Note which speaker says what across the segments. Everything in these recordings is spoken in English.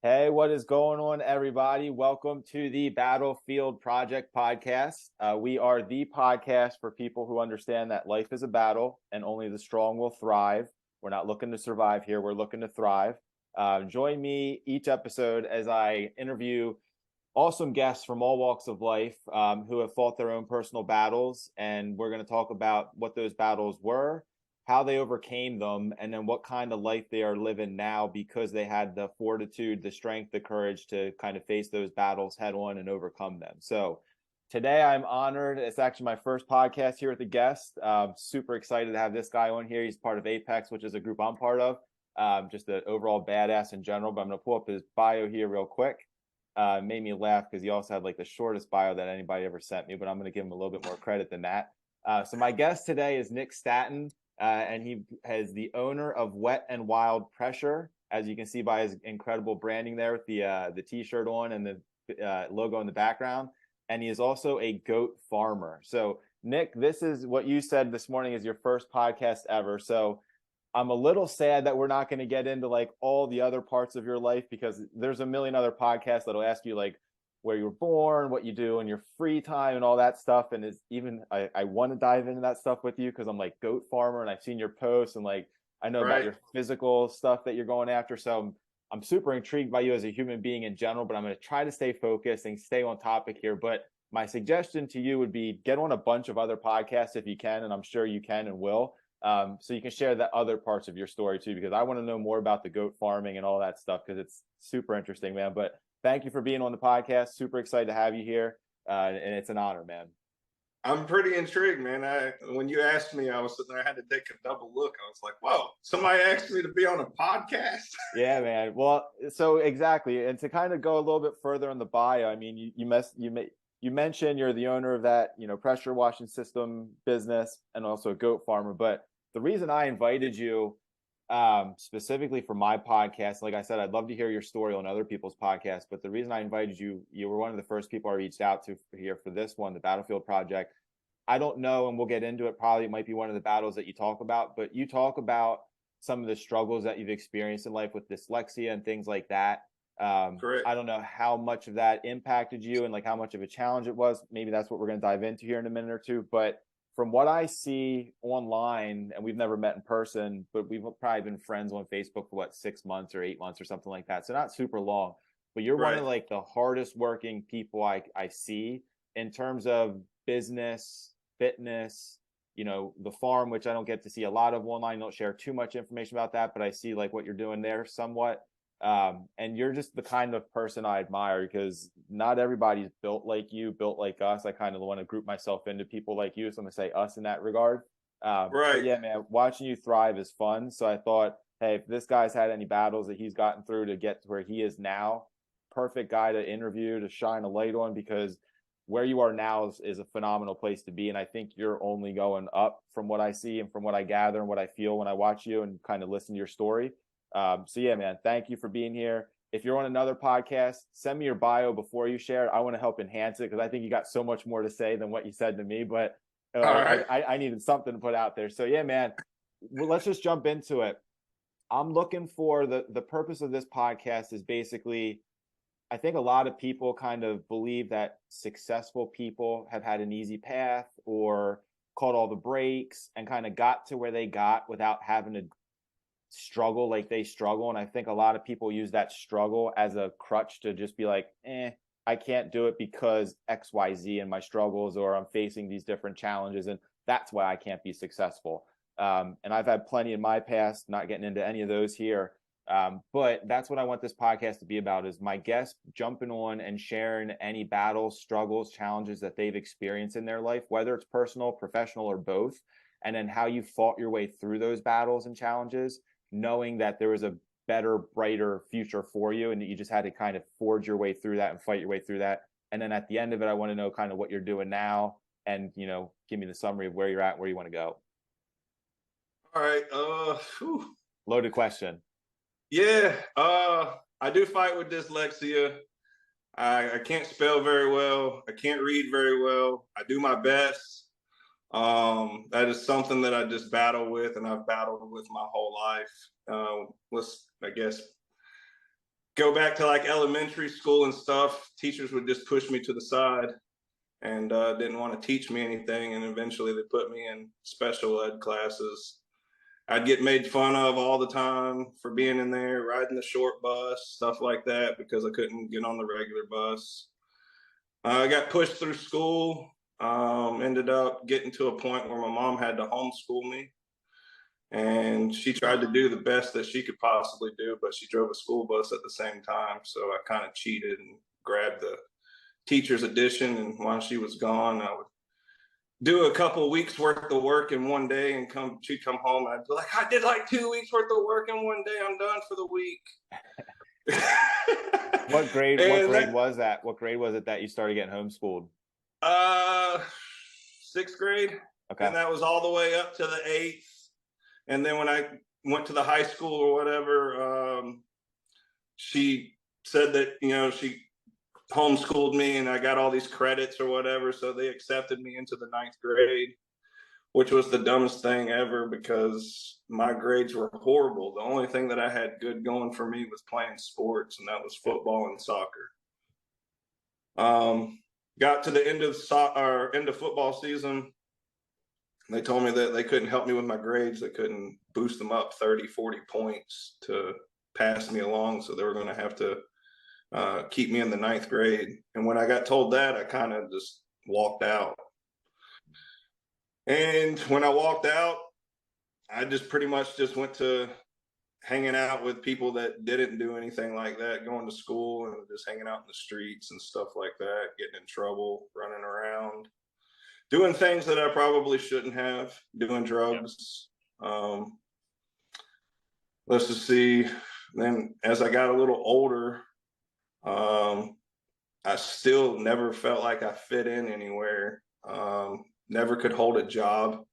Speaker 1: Hey, what is going on, everybody? Welcome to the Battlefield Project podcast. We are the podcast for people who understand that life is a battle and only the strong will thrive. We're not looking to survive here. We're looking to thrive. Join me each episode as I interview awesome guests from all walks of life who have fought their own personal battles. And we're going to talk about what those battles were, how they overcame them, and then what kind of life they are living now because they had the fortitude, the strength, the courage to kind of face those battles head on and overcome them. So today I'm honored. It's actually my first podcast here with the guest. Super excited to have this guy on here. He's part of Apex, which is a group I'm part of. Just an overall badass in general, but I'm going to pull up his bio here real quick. Made me laugh because he also had like the shortest bio that anybody ever sent me, but I'm going to give him a little bit more credit than that. So my guest today is Nick Staton. And he is the owner of Wet and Wild Pressure, as you can see by his incredible branding there with the T-shirt on and the logo in the background. And he is also a goat farmer. So, Nick, this is what you said this morning is your first podcast ever. So I'm a little sad that we're not going to get into like all the other parts of your life because there's a million other podcasts that'll ask you like where you were born, what you do in your free time and all that stuff. And it's even, I want to dive into that stuff with you because I'm like goat farmer and I've seen your posts and like, I know about your physical stuff that you're going after. So I'm super intrigued by you as a human being in general, but I'm going to try to stay focused and stay on topic here. But my suggestion to you would be get on a bunch of other podcasts if you can, and I'm sure you can and will. So you can share the other parts of your story too, because I want to know more about the goat farming and all that stuff because it's super interesting, man. But thank you for being on the podcast. Super excited to have you here. And it's an honor, man.
Speaker 2: I'm pretty intrigued, man. When you asked me, I was sitting there, I had to take a double look. I was like, whoa, somebody asked me to be on a podcast.
Speaker 1: Yeah, man. Well, so exactly. And to kind of go a little bit further in the bio, I mean, you mentioned you're the owner of that, pressure washing system business and also a goat farmer. But the reason I invited you specifically for my podcast, like I said, I'd love to hear your story on other people's podcasts, but the reason I invited you, you were one of the first people I reached out to here for this one, the Battlefield Project. I don't know, and we'll get into it, probably it might be one of the battles that you talk about, but you talk about some of the struggles that you've experienced in life with dyslexia and things like that.
Speaker 2: Correct.
Speaker 1: I don't know how much of that impacted you and like how much of a challenge it was. Maybe that's what we're going to dive into here in a minute or two, but from what I see online, and we've never met in person, but we've probably been friends on Facebook for 6 months or 8 months or something like that. So not super long, but you're one of like the hardest working people I see in terms of business, fitness, the farm, which I don't get to see a lot of online. Don't share too much information about that, but I see like what you're doing there somewhat. And you're just the kind of person I admire because not everybody's built like you, built like us. I kind of want to group myself into people like you. So I'm gonna say us in that regard. But yeah, man, watching you thrive is fun. So I thought, hey, if this guy's had any battles that he's gotten through to get to where he is now, perfect guy to interview, to shine a light on, because where you are now is a phenomenal place to be. And I think you're only going up from what I see and from what I gather and what I feel when I watch you and kind of listen to your story. So yeah, man, thank you for being here. If you're on another podcast, send me your bio before you share it. I want to help enhance it because I think you got so much more to say than what you said to me, but I needed something to put out there. So yeah, man, well, let's just jump into it. I'm looking for the purpose of this podcast is basically, I think a lot of people kind of believe that successful people have had an easy path or caught all the breaks and kind of got to where they got without having to struggle like they struggle. And I think a lot of people use that struggle as a crutch to just be like, I can't do it because XYZ and my struggles, or I'm facing these different challenges and that's why I can't be successful. And I've had plenty in my past, not getting into any of those here. But that's what I want this podcast to be about, is my guests jumping on and sharing any battles, struggles, challenges that they've experienced in their life, whether it's personal, professional, or both, and then how you fought your way through those battles and challenges, knowing that there was a better, brighter future for you and that you just had to kind of forge your way through that and fight your way through that. And then at the end of it, I want to know kind of what you're doing now and, give me the summary of where you're at, where you want to go.
Speaker 2: All right.
Speaker 1: Loaded question.
Speaker 2: Yeah. I do fight with dyslexia. I can't spell very well. I can't read very well. I do my best. That is something that I just battle with, and I've battled with my whole life. I guess go back to like elementary school and stuff, teachers would just push me to the side and didn't want to teach me anything. And eventually they put me in special ed classes. I'd get made fun of all the time for being in there, riding the short bus, stuff like that, because I couldn't get on the regular bus. I got pushed through school, ended up getting to a point where my mom had to homeschool me. And she tried to do the best that she could possibly do, but she drove a school bus at the same time. So I kind of cheated and grabbed the teacher's edition. And while she was gone, I would do a couple of weeks worth of work in one day and she'd come home and I'd be like, I did like 2 weeks worth of work in one day. I'm done for the week.
Speaker 1: What grade was that? What grade was it that you started getting homeschooled?
Speaker 2: 6th grade.
Speaker 1: Okay.
Speaker 2: And that was all the way up to the 8th. And then when I went to the high school or whatever, she said that, she homeschooled me and I got all these credits or whatever. So they accepted me into the 9th grade, which was the dumbest thing ever because my grades were horrible. The only thing that I had good going for me was playing sports, and that was football and soccer. Got to the end of football season. They told me that they couldn't help me with my grades. They couldn't boost them up 30, 40 points to pass me along. So they were going to have to keep me in the 9th grade. And when I got told that, I kind of just walked out. And when I walked out, I just pretty much just went to hanging out with people that didn't do anything like that, going to school and just hanging out in the streets and stuff like that, getting in trouble, running around, doing things that I probably shouldn't have, doing drugs. Let's just see. Then as I got a little older, I still never felt like I fit in anywhere. Never could hold a job.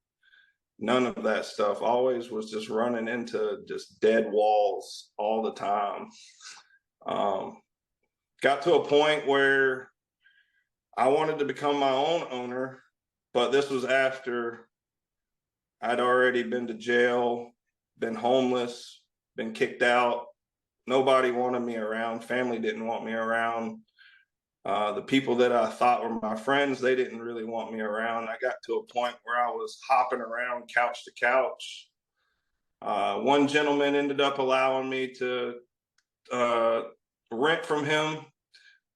Speaker 2: None of that stuff. Always was just running into just dead walls all the time. Got to a point where I wanted to become my own owner, but this was after I'd already been to jail, been homeless, been kicked out. Nobody wanted me around. Family didn't want me around. The people that I thought were my friends, they didn't really want me around. I got to a point where I was hopping around couch to couch. One gentleman ended up allowing me to rent from him,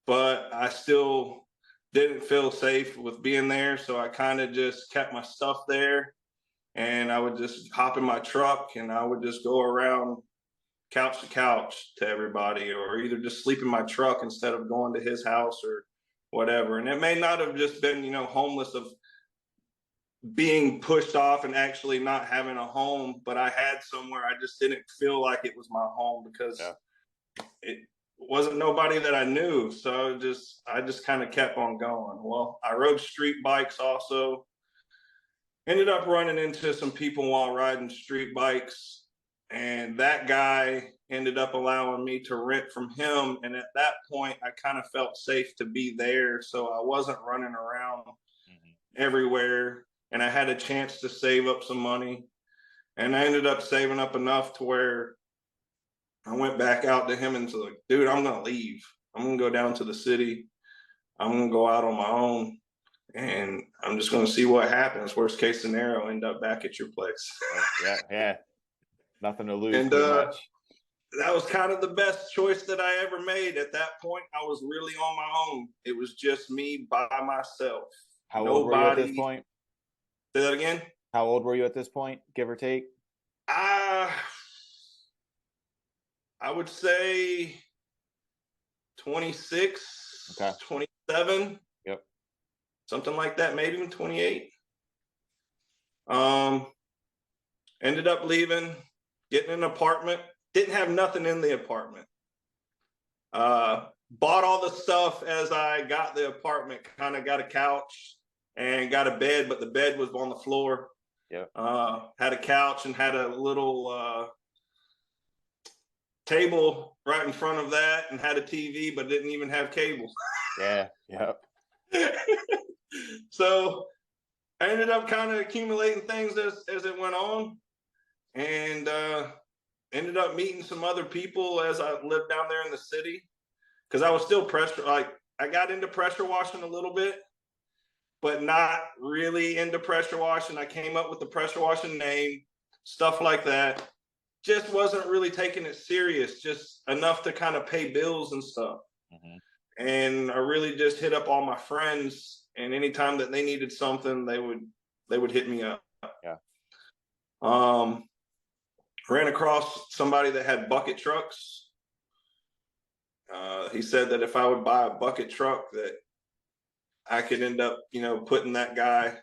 Speaker 2: but I still didn't feel safe with being there. So I kind of just kept my stuff there, and I would just hop in my truck and I would just go around couch to couch to everybody, or either just sleep in my truck instead of going to his house or whatever. And it may not have just been, homeless of being pushed off and actually not having a home, but I had somewhere. I just didn't feel like it was my home because it wasn't nobody that I knew. So I just kind of kept on going. Well, I rode street bikes also. Ended up running into some people while riding street bikes. And that guy ended up allowing me to rent from him. And at that point, I kind of felt safe to be there. So I wasn't running around everywhere. And I had a chance to save up some money. And I ended up saving up enough to where I went back out to him and was like, dude, I'm going to leave. I'm going to go down to the city. I'm going to go out on my own. And I'm just going to see what happens. Worst case scenario, end up back at your place.
Speaker 1: Yeah. Nothing to lose.
Speaker 2: And that was kind of the best choice that I ever made. At that point, I was really on my own. It was just me by myself.
Speaker 1: How old were you at this point?
Speaker 2: Say that again?
Speaker 1: How old were you at this point, give or take?
Speaker 2: I would say 26, 27.
Speaker 1: Yep.
Speaker 2: Something like that, maybe even 28. Ended up leaving, getting an apartment. Didn't have nothing in the apartment. Bought all the stuff as I got the apartment. Kind of got a couch and got a bed, but the bed was on the floor.
Speaker 1: Yeah.
Speaker 2: Had a couch and had a little table right in front of that, and had a TV, but didn't even have cable.
Speaker 1: Yeah. Yep.
Speaker 2: So I ended up kind of accumulating things as it went on. And ended up meeting some other people as I lived down there in the city, because I was still pressure, like I got into pressure washing a little bit, but not really into pressure washing. I came up with the pressure washing name, stuff like that. Just wasn't really taking it serious, just enough to kind of pay bills and stuff. And I really just hit up all my friends, and anytime that they needed something, they would hit me up.
Speaker 1: Yeah.
Speaker 2: Ran across somebody that had bucket trucks. He said that if I would buy a bucket truck, that I could end up, putting that guy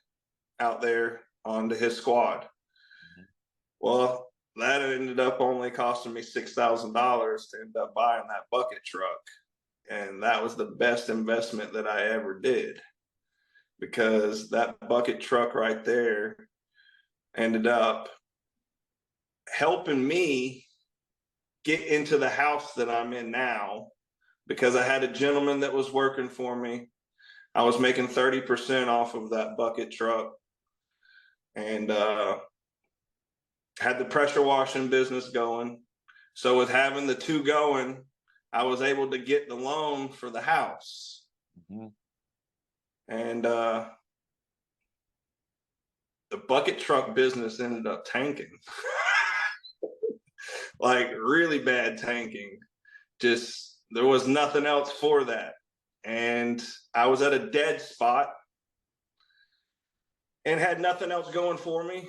Speaker 2: out there onto his squad. Well, that ended up only costing me $6,000 to end up buying that bucket truck. And that was the best investment that I ever did, because that bucket truck right there ended up helping me get into the house that I'm in now, because I had a gentleman that was working for me. I was making 30% off of that bucket truck, and had the pressure washing business going. So with having the two going, I was able to get the loan for the house. And the bucket truck business ended up tanking. Like really bad tanking. Just there was nothing else for that. And I was at a dead spot and had nothing else going for me.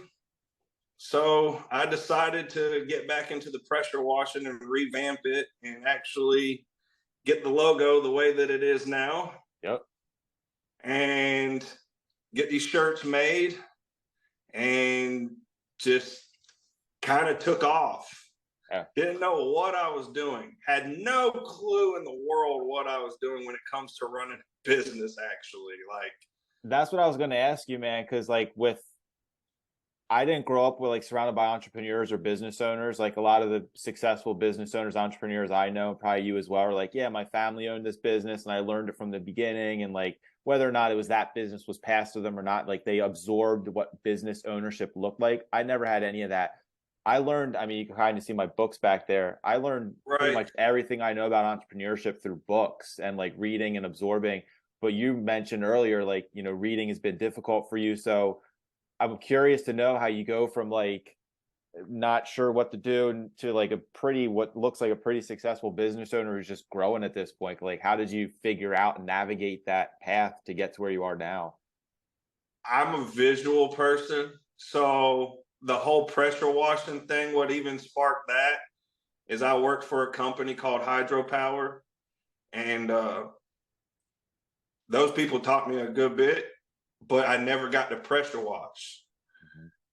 Speaker 2: So I decided to get back into the pressure washing and revamp it and actually get the logo the way that it is now.
Speaker 1: Yep.
Speaker 2: And get these shirts made, and just kind of took off.
Speaker 1: Yeah.
Speaker 2: Didn't know what I was doing. Had no clue in the world what I was doing when it comes to running a business, actually. Like,
Speaker 1: that's what I was going to ask you, man, because like I didn't grow up with like surrounded by entrepreneurs or business owners. Like a lot of the successful business owners, entrepreneurs I know, probably you as well, are like, yeah, my family owned this business and I learned it from the beginning. And like whether or not it was that business was passed to them or not, like they absorbed what business ownership looked like. I never had any of that. I learned, I mean, you can kind of see my books back there. I learned pretty much everything I know about entrepreneurship through books and like reading and absorbing. But you mentioned earlier, like, reading has been difficult for you. So I'm curious to know how you go from like not sure what to do to like what looks like a pretty successful business owner who's just growing at this point. Like, how did you figure out and navigate that path to get to where you are now?
Speaker 2: I'm a visual person. So the whole pressure washing thing, what even sparked that is I worked for a company called Hydropower, and those people taught me a good bit, but I never got to pressure wash.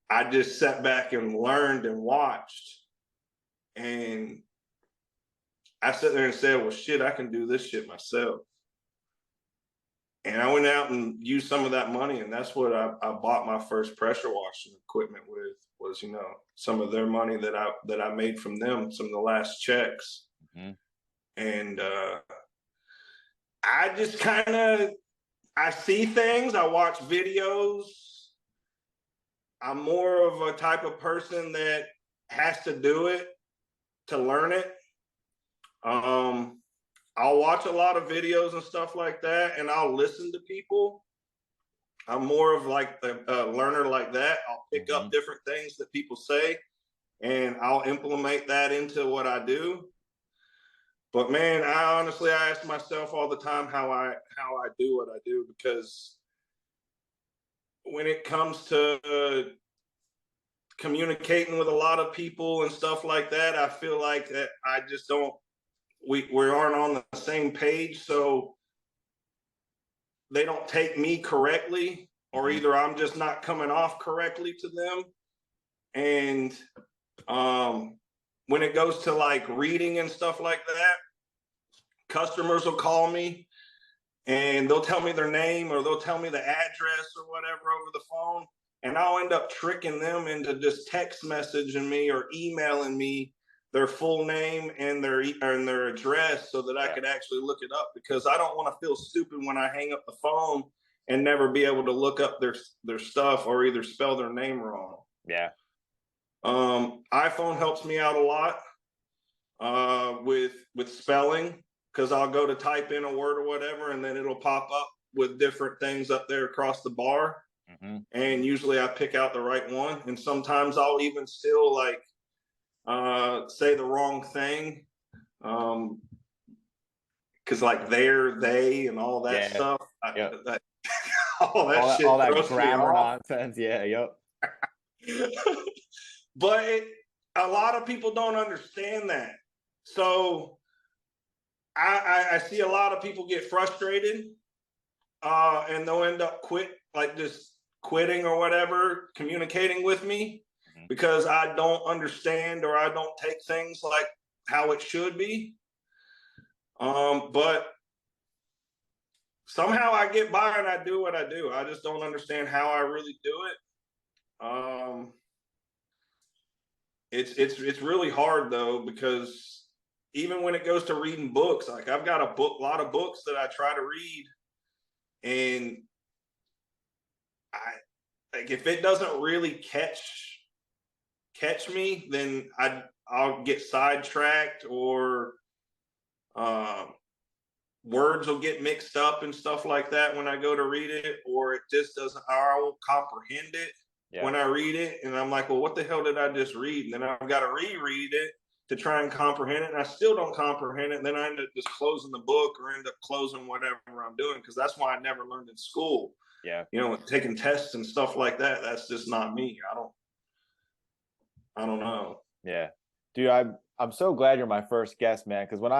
Speaker 2: I just sat back and learned and watched. And I sat there and said, well, shit, I can do this shit myself. And I went out and used some of that money. And that's what I bought my first pressure washing equipment with, was, some of their money that I made from them, some of the last checks. And I just kind of, I see things, I watch videos. I'm more of a type of person that has to do it to learn it. I'll watch a lot of videos and stuff like that, and I'll listen to people. I'm more of like a learner like that. I'll pick up different things that people say, and I'll implement that into what I do. But man, I ask myself all the time how I do what I do, because when it comes to communicating with a lot of people and stuff like that, I feel like that I just don't, we aren't on the same page. So they don't take me correctly, or either I'm just not coming off correctly to them. And when it goes to like reading and stuff like that, customers will call me and they'll tell me their name, or they'll tell me the address or whatever over the phone. And I'll end up tricking them into just text messaging me or emailing me their full name and their address, so that I could actually look it up, because I don't want to feel stupid when I hang up the phone and never be able to look up their stuff or either spell their name wrong.
Speaker 1: Yeah.
Speaker 2: iPhone helps me out a lot with spelling, because I'll go to type in a word or whatever, and then it'll pop up with different things up there across the bar.
Speaker 1: Mm-hmm.
Speaker 2: And usually I pick out the right one. And sometimes I'll even still like say the wrong thing. Cause like they're, they, and all that
Speaker 1: Yeah.
Speaker 2: stuff.
Speaker 1: Yep.
Speaker 2: All that shit
Speaker 1: All that
Speaker 2: throws me
Speaker 1: grammar
Speaker 2: off.
Speaker 1: nonsense. Yeah. Yep.
Speaker 2: But a lot of people don't understand that. So I see a lot of people get frustrated, and they'll end up just quitting or whatever, communicating with me,
Speaker 1: Mm-hmm.
Speaker 2: because I don't understand, or I don't take things like how it should be. But somehow I get by and I do what I do. I just don't understand how I really do it. It's really hard though, because even when it goes to reading books, like I've got a lot of books that I try to read, and I like, if it doesn't really catch me, then I'll get sidetracked, or words will get mixed up and stuff like that when I go to read it, or it just doesn't, or I won't comprehend it when I read it. And I'm like, well, what the hell did I just read? And then I've got to reread it to try and comprehend it. And I still don't comprehend it. And then I end up just closing the book, or end up closing whatever I'm doing. Cause that's why I never learned in school.
Speaker 1: Yeah.
Speaker 2: You know, taking tests and stuff like that. That's just not me. I don't know.
Speaker 1: Yeah. Dude, I'm so glad you're my first guest, man. Cause when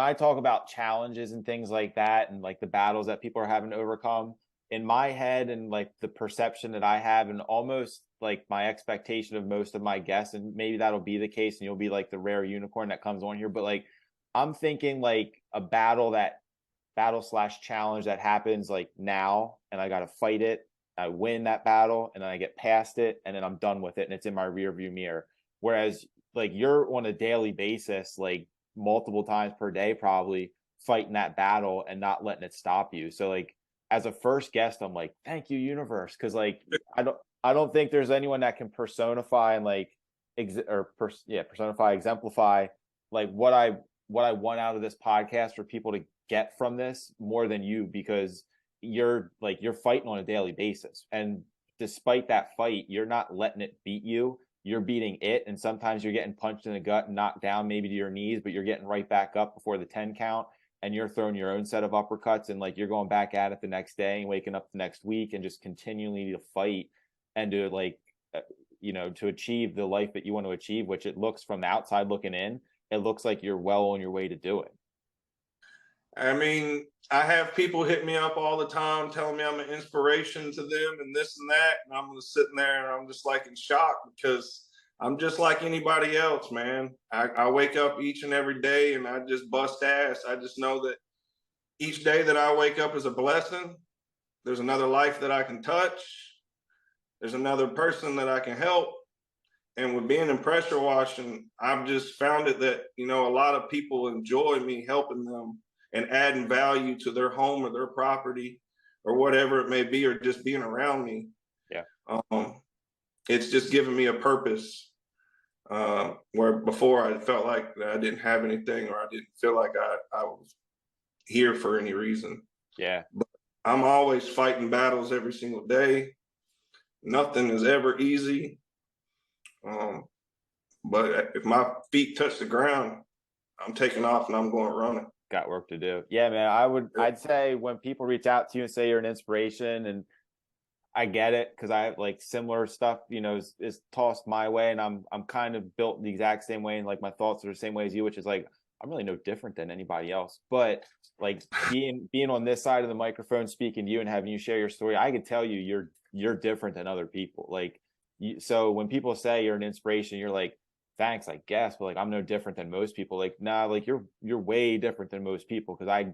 Speaker 1: I talk about challenges and things like that, and like the battles that people are having to overcome, in my head and like the perception that I have, and almost like my expectation of most of my guests, and maybe that'll be the case and you'll be like the rare unicorn that comes on here, but like I'm thinking like a battle/challenge that happens like now, and I got to fight it. I win that battle, and then I get past it, and then I'm done with it, and it's in my rear view mirror. Whereas like you're on a daily basis, like multiple times per day, probably fighting that battle and not letting it stop you. So like as a first guest, I'm like, thank you, universe. Cause like I don't think there's anyone that can personify and like personify, exemplify like what I want out of this podcast for people to get from this more than you, because you're fighting on a daily basis. And despite that fight, you're not letting it beat you, you're beating it. And sometimes you're getting punched in the gut and knocked down maybe to your knees, but you're getting right back up before the 10 count, and you're throwing your own set of uppercuts, and like you're going back at it the next day and waking up the next week and just continually to fight and to like to achieve the life that you want to achieve, which it looks from the outside looking in, it looks like you're well on your way to do it.
Speaker 2: I mean, I have people hit me up all the time telling me I'm an inspiration to them and this and that. And I'm just sitting there and I'm just like in shock, because I'm just like anybody else, man. I wake up each and every day and I just bust ass. I just know that each day that I wake up is a blessing. There's another life that I can touch. There's another person that I can help. And with being in pressure washing, I've just found it that, a lot of people enjoy me helping them and adding value to their home or their property or whatever it may be, or just being around me.
Speaker 1: Yeah.
Speaker 2: It's just given me a purpose, where before I felt like I didn't have anything, or I didn't feel like I was here for any reason.
Speaker 1: Yeah.
Speaker 2: But I'm always fighting battles every single day. Nothing is ever easy. But if my feet touch the ground, I'm taking off and I'm going running.
Speaker 1: Got work to do. Yeah, man. I'd say when people reach out to you and say you're an inspiration, and I get it, because I have like similar stuff, is tossed my way, and I'm kind of built the exact same way, and like my thoughts are the same way as you, which is like I'm really no different than anybody else. But like being on this side of the microphone, speaking to you and having you share your story, I could tell you you're different than other people. Like so when people say you're an inspiration, you're like, thanks, I guess, but like I'm no different than most people. Like, nah, like you're way different than most people, because I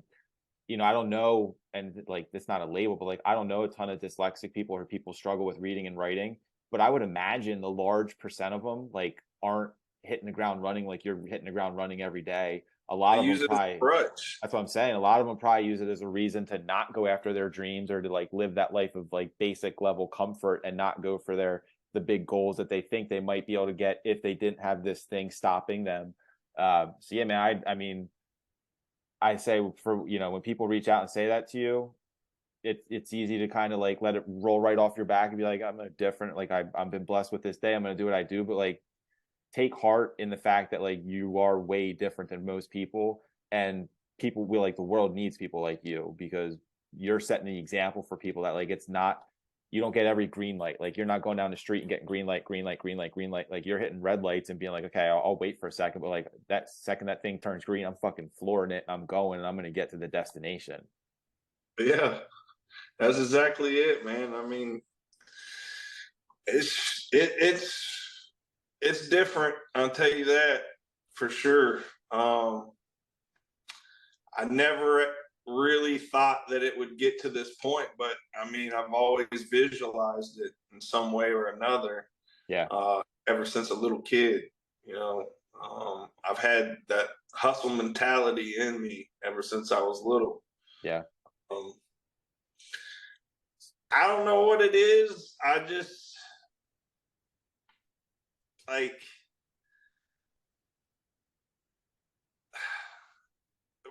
Speaker 1: don't know, and like it's not a label, but like I don't know a ton of dyslexic people or people struggle with reading and writing, but I would imagine the large percent of them like aren't hitting the ground running like you're hitting the ground running every day. A lot
Speaker 2: I
Speaker 1: of them
Speaker 2: use it as a
Speaker 1: probably,
Speaker 2: crutch.
Speaker 1: that's what I'm saying. A lot of them probably use it as a reason to not go after their dreams, or to like live that life of like basic level comfort and not go for their the big goals that they think they might be able to get if they didn't have this thing stopping them. So yeah, man, I mean, I say for, you know, when people reach out and say that to you, it's easy to kind of like let it roll right off your back and be like, I'm a different, like I've been blessed with this day. I'm going to do what I do. But like, take heart in the fact that like you are way different than most people, and people will, like, the world needs people like you, because you're setting the example for people that like, it's not, you don't get every green light. Like, you're not going down the street and getting green light, green light, green light, green light. Like, you're hitting red lights and being like, okay, I'll wait for a second. But like, that second that thing turns green, I'm fucking flooring it. I'm going and I'm going to get to the destination.
Speaker 2: Yeah, that's exactly it, man. I mean, it's different. I'll tell you that for sure. I never really thought that it would get to this point, but I mean, I've always visualized it in some way or another.
Speaker 1: Yeah.
Speaker 2: Ever since a little kid, you know, I've had that hustle mentality in me ever since I was little.
Speaker 1: Yeah.
Speaker 2: Um, I don't know what it is. I just like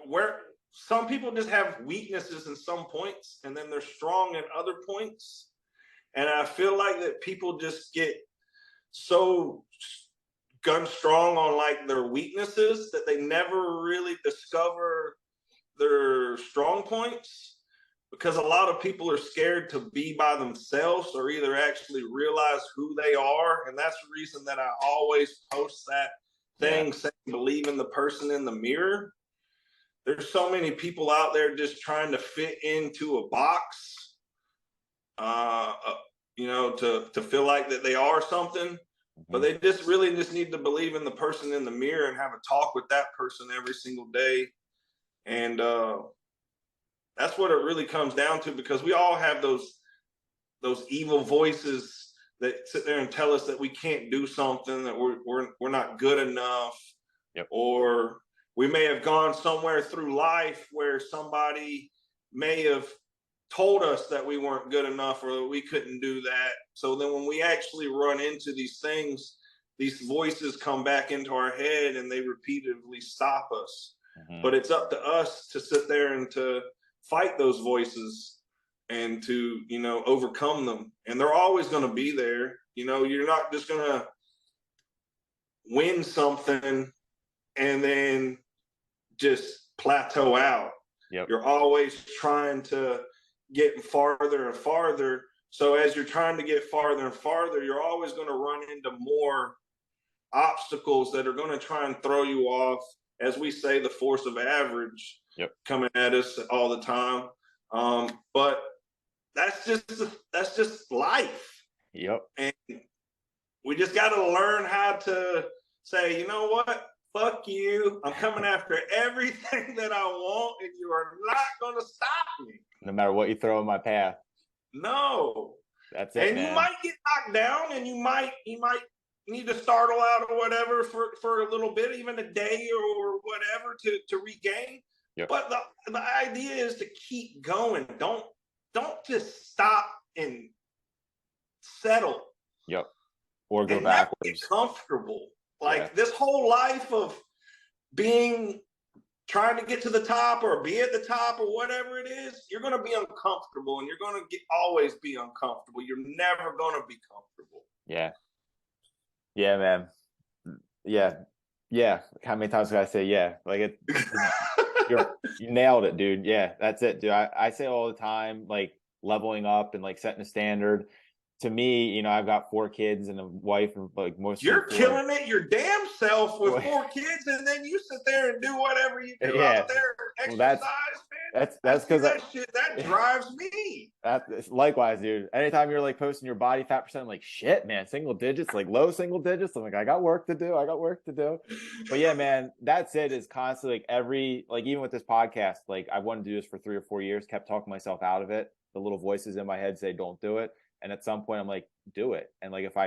Speaker 2: where some people just have weaknesses in some points and then they're strong in other points. And I feel like that people just get so gun strong on like their weaknesses that they never really discover their strong points, because a lot of people are scared to be by themselves or either actually realize who they are. And that's the reason that I always post that thing saying, believe in the person in the mirror. There's so many people out there just trying to fit into a box, you know, to feel like that they are something. But they just really just need to believe in the person in the mirror and have a talk with that person every single day. And that's what it really comes down to, because we all have those evil voices that sit there and tell us that we can't do something, that we're not good enough.
Speaker 1: Yep.
Speaker 2: Or we may have gone somewhere through life where somebody may have told us that we weren't good enough or that we couldn't do that. So then when we actually run into these things, these voices come back into our head and they repeatedly stop us. But it's up to us to sit there and to fight those voices and to, you know, overcome them. And they're always going to be there. You know, you're not just going to win something and then just plateau out.
Speaker 1: Yep.
Speaker 2: You're always trying to get farther and farther. So as you're trying to get farther and farther, you're always going to run into more obstacles that are going to try and throw you off, as we say, the force of average coming at us all the time. But that's just life.
Speaker 1: Yep.
Speaker 2: And we just got to learn how to say, you know what? Fuck you. I'm coming after everything that I want, and you are not going to stop me.
Speaker 1: No matter what you throw in my path.
Speaker 2: No.
Speaker 1: That's it,
Speaker 2: and
Speaker 1: man.
Speaker 2: You might get knocked down, and you might need to startle out or whatever for a little bit, even a day or whatever to regain. Yep. But the idea is to keep going. Don't just stop and settle.
Speaker 1: Yep. Or go backwards.
Speaker 2: Get comfortable. Like this whole life of trying to get to the top or be at the top or whatever it is, you're going to be uncomfortable, and you're going to always be uncomfortable. You're never going to be comfortable.
Speaker 1: Yeah. Yeah, man. Yeah. Yeah. How many times did I say yeah? Like you nailed it, dude. Yeah, that's it, dude. I say all the time, like, leveling up and like setting a standard. To me, you know, I've got 4 kids and a wife, and like most.
Speaker 2: You're killing it your damn self with 4 kids, and then you sit there and do whatever you do out there, exercise, man.
Speaker 1: That's because
Speaker 2: that drives me.
Speaker 1: Likewise, dude. Anytime you're like posting your body fat percent, I'm like, shit, man, single digits, like low single digits. I'm like, I got work to do. But yeah, man, that's it. Is constantly like even with this podcast, like I wanted to do this for 3 or 4 years, kept talking myself out of it. The little voices in my head say, don't do it. And at some point I'm like, do it. And like, if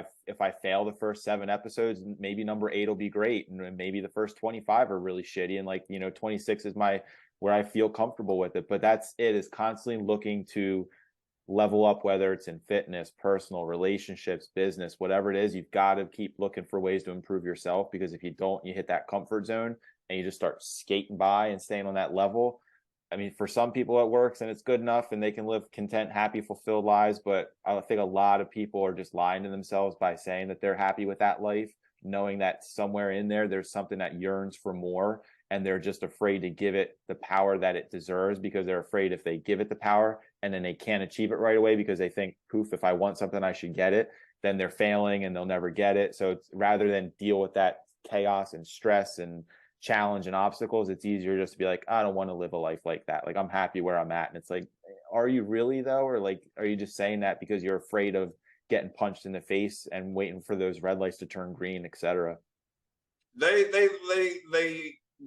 Speaker 1: I fail the first 7 episodes, maybe number 8 will be great. And maybe the first 25 are really shitty. And like, you know, 26 is where I feel comfortable with it. But that's it, is constantly looking to level up, whether it's in fitness, personal relationships, business, whatever it is, you've got to keep looking for ways to improve yourself, because if you don't, you hit that comfort zone and you just start skating by and staying on that level. I mean, for some people it works and it's good enough and they can live content, happy, fulfilled lives. But I think a lot of people are just lying to themselves by saying that they're happy with that life, knowing that somewhere in there, there's something that yearns for more. And they're just afraid to give it the power that it deserves, because they're afraid if they give it the power and then they can't achieve it right away because they think, poof, if I want something, I should get it, then they're failing and they'll never get it. So it's, rather than deal with that chaos and stress and challenge and obstacles, it's easier just to be like, I don't want to live a life like that. Like, I'm happy where I'm at. And it's like, are you really though? Or like, are you just saying that because you're afraid of getting punched in the face and waiting for those red lights to turn green, etc.?
Speaker 2: They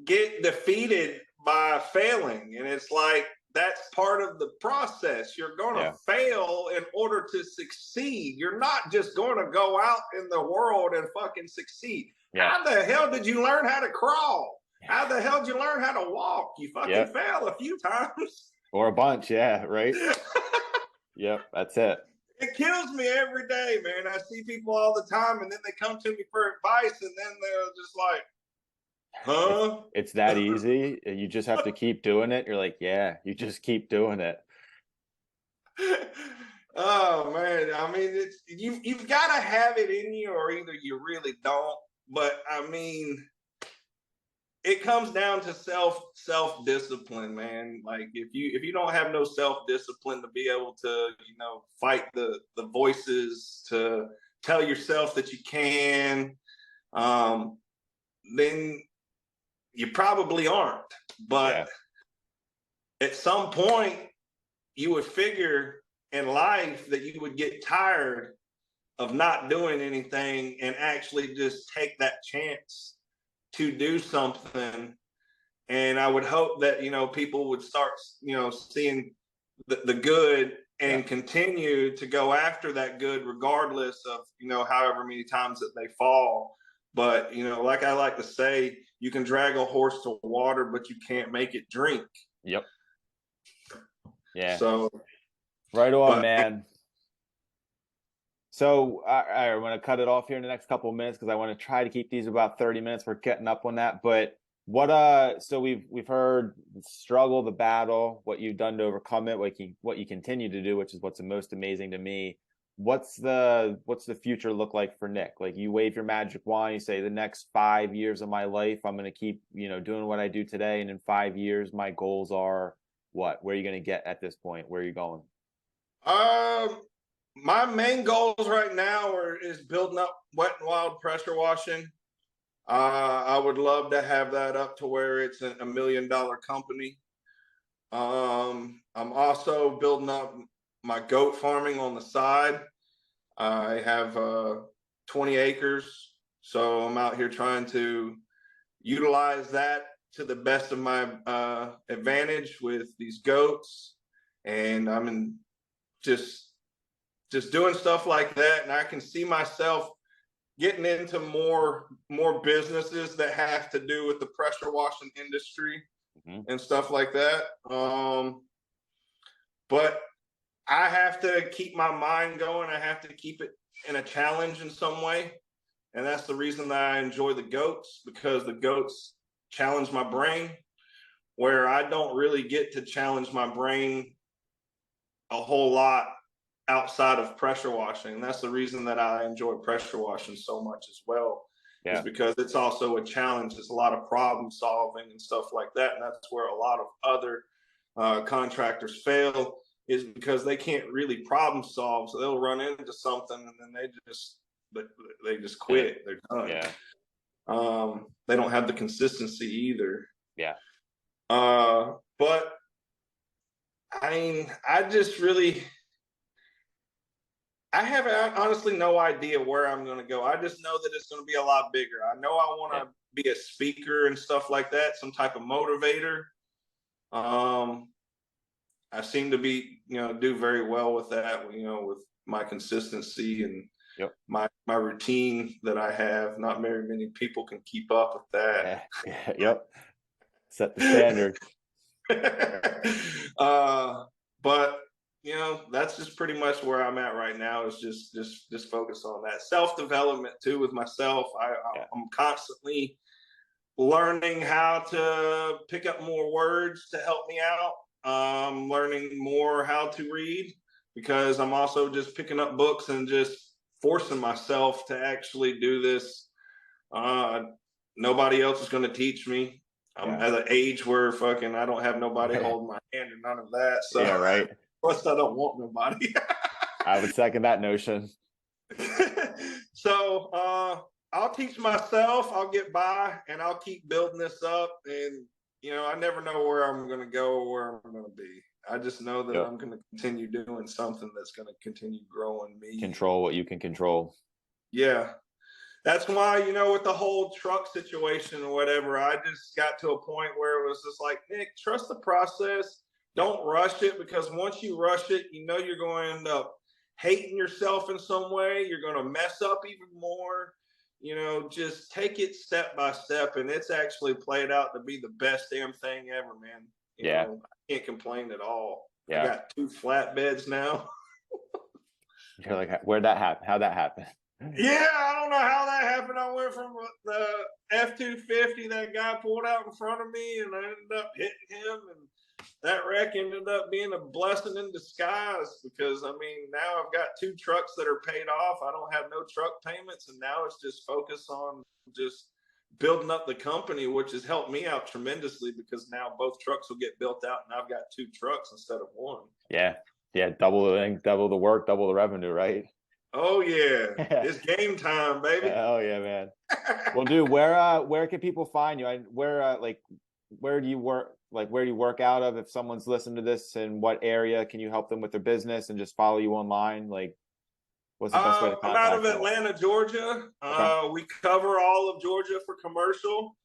Speaker 2: get defeated by failing, and it's like that's part of the process. You're going to fail in order to succeed. You're not just going to go out in the world and fucking succeed. How the hell did you learn how to crawl? How the hell did you learn how to walk? You fucking fell a few times.
Speaker 1: Or a bunch, right? Yep, that's it.
Speaker 2: It kills me every day, man. I see people all the time, and then they come to me for advice, and then they're just like, huh?
Speaker 1: It's that easy. You just have to keep doing it. You're like, yeah, you just keep doing it.
Speaker 2: Oh man, I mean, it's you've got to have it in you, or either you really don't. But I mean, it comes down to self discipline, man. Like if you don't have no self discipline to be able to fight the voices, to tell yourself that you can, then you probably aren't. But at some point, you would figure in life that you would get tired of not doing anything and actually just take that chance to do something. And I would hope that people would start seeing the good and continue to go after that good, regardless of however many times that they fall. But like I like to say, you can drag a horse to water, but you can't make it drink.
Speaker 1: Yep. Yeah.
Speaker 2: So
Speaker 1: right on, man. So I want to cut it off here in the next couple of minutes because I want to try to keep these about 30 minutes. We're getting up on that. But so we've heard the struggle, the battle, what you've done to overcome it, what you continue to do, which is what's the most amazing to me. What's the future look like for Nick? Like, you wave your magic wand, you say the next 5 years of my life, I'm going to keep, doing what I do today. And in 5 years, my goals are what? Where are you going to get at this point? Where are you going?
Speaker 2: My main goals right now is building up Wet and Wild pressure washing. I would love to have that up to where it's a $1 million company. I'm also building up my goat farming on the side. I have 20 acres, so I'm out here trying to utilize that to the best of my advantage with these goats, and I'm just doing stuff like that. And I can see myself getting into more businesses that have to do with the pressure washing industry and stuff like that. But I have to keep my mind going. I have to keep it in a challenge in some way. And that's the reason that I enjoy the goats, because the goats challenge my brain, where I don't really get to challenge my brain a whole lot outside of pressure washing. And that's the reason that I enjoy pressure washing so much as well, is because it's also a challenge. It's a lot of problem solving and stuff like that. And that's where a lot of other contractors fail, is because they can't really problem solve. So they'll run into something and then they just quit. They're done. They don't have the consistency either. But I mean, I have honestly no idea where I'm going to go. I just know that it's going to be a lot bigger. I know I want to be a speaker and stuff like that, some type of motivator. I seem to be, do very well with that, with my consistency and my routine that I have. Not very many people can keep up with that.
Speaker 1: Set the standard.
Speaker 2: But that's just pretty much where I'm at right now. Is just focus on that self-development too with myself.
Speaker 1: Yeah.
Speaker 2: I'm constantly learning how to pick up more words to help me out. Learning more how to read, because I'm also just picking up books and just forcing myself to actually do this. Nobody else is going to teach me. I'm
Speaker 1: Yeah.
Speaker 2: at an age where fucking I don't have nobody holding my hand or none of that. So
Speaker 1: Yeah, right.
Speaker 2: plus I don't want nobody.
Speaker 1: I would second that notion.
Speaker 2: So I'll teach myself, I'll get by, and I'll keep building this up. And I never know where I'm going to go or where I'm going to be. I just know that
Speaker 1: Yep.
Speaker 2: I'm going to continue doing something that's going to continue growing me.
Speaker 1: Control what you can control.
Speaker 2: Yeah. That's why, with the whole truck situation or whatever, I just got to a point where it was just like, Nick, trust the process. Don't rush it, because once you rush it, you're going to end up hating yourself in some way. You're going to mess up even more. Just take it step by step. And it's actually played out to be the best damn thing ever, man.
Speaker 1: Yeah.
Speaker 2: I can't complain at all.
Speaker 1: Yeah.
Speaker 2: I got 2 flatbeds now.
Speaker 1: You're like, where'd that happen? How'd that happen?
Speaker 2: Yeah, I don't know how that happened. I went from the F-250 that guy pulled out in front of me, and I ended up hitting him, and that wreck ended up being a blessing in disguise, because now I've got 2 trucks that are paid off. I don't have no truck payments, and now it's just focus on just building up the company, which has helped me out tremendously, because now both trucks will get built out, and I've got 2 trucks instead of 1.
Speaker 1: Yeah. Double the work, double the revenue, right?
Speaker 2: Oh yeah, it's game time, baby.
Speaker 1: Oh yeah, man. Well, dude, where can people find you? Where do you work? Like, where do you work out of? If someone's listening to this, in what area can you help them with their business and just follow you online? Like, what's the best way to
Speaker 2: I'm out of
Speaker 1: contact you?
Speaker 2: Atlanta, Georgia.
Speaker 1: Okay.
Speaker 2: We cover all of Georgia for commercial.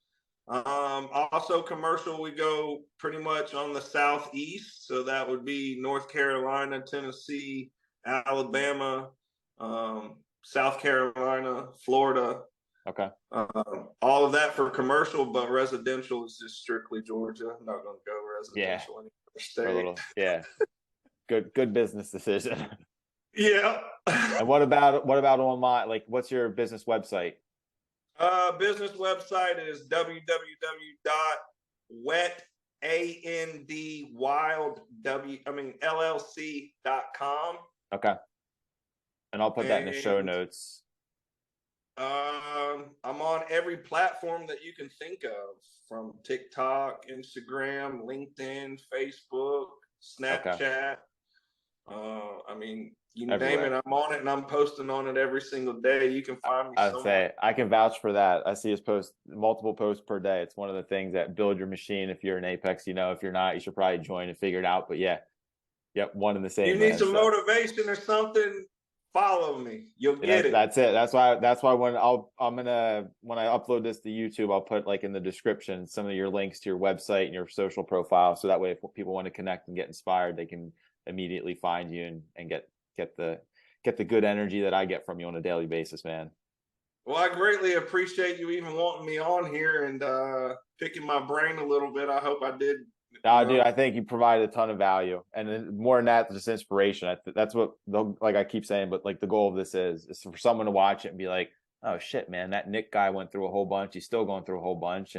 Speaker 2: Also commercial, we go pretty much on the southeast, so that would be North Carolina, Tennessee, Alabama, South Carolina, Florida.
Speaker 1: Okay.
Speaker 2: All of that for commercial, but residential is just strictly Georgia. I'm not going to go residential
Speaker 1: Yeah.
Speaker 2: anymore.
Speaker 1: For a little, yeah. Good business decision.
Speaker 2: Yeah.
Speaker 1: And what about online? Like, what's your business website?
Speaker 2: Business website is www.wetandwildllc.com.
Speaker 1: Okay. And I'll put that in the show notes.
Speaker 2: I'm on every platform that you can think of, from TikTok, Instagram, LinkedIn, Facebook, Snapchat. You name it, I'm on it, and I'm posting on it every single day. You can find me
Speaker 1: I'd
Speaker 2: somewhere.
Speaker 1: say I can vouch for that. I see us post multiple posts per day. It's one of the things that build your machine. If you're in Apex, if you're not, you should probably join and figure it out. But yeah, yep, one and the same.
Speaker 2: You need some motivation or something, follow me. You'll get it.
Speaker 1: That's it. That's why when I upload this to YouTube, I'll put like in the description some of your links to your website and your social profile. So that way, if people want to connect and get inspired, they can immediately find you and get the good energy that I get from you on a daily basis, man.
Speaker 2: Well, I greatly appreciate you even wanting me on here and picking my brain a little bit. I hope I did.
Speaker 1: Dude, I think you provided a ton of value, and more than that, just inspiration. That's what, like I keep saying, but like the goal of this is for someone to watch it and be like, oh shit, man, that Nick guy went through a whole bunch. He's still going through a whole bunch,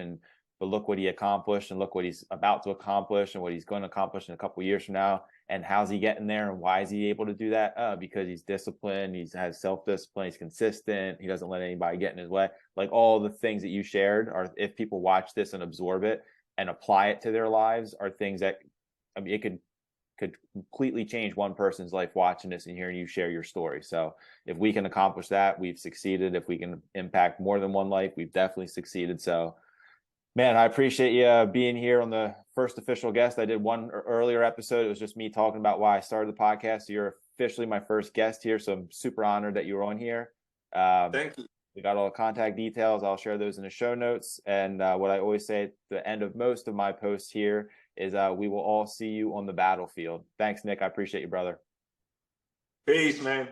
Speaker 1: but look what he accomplished, and look what he's about to accomplish, and what he's going to accomplish in a couple of years from now. And how's he getting there, and why is he able to do that? Because he's disciplined, he has self-discipline, he's consistent, he doesn't let anybody get in his way. Like, all the things that you shared are, if people watch this and absorb it and apply it to their lives, are things that, it could completely change one person's life watching this and hearing you share your story. So if we can accomplish that, we've succeeded. If we can impact more than one life, we've definitely succeeded. So, man, I appreciate you being here on the first official guest. I did one earlier episode. It was just me talking about why I started the podcast. So you're officially my first guest here. So I'm super honored that you were on here.
Speaker 2: Thank you.
Speaker 1: We got all the contact details. I'll share those in the show notes. And what I always say at the end of most of my posts here is we will all see you on the battlefield. Thanks, Nick. I appreciate you, brother.
Speaker 2: Peace, man.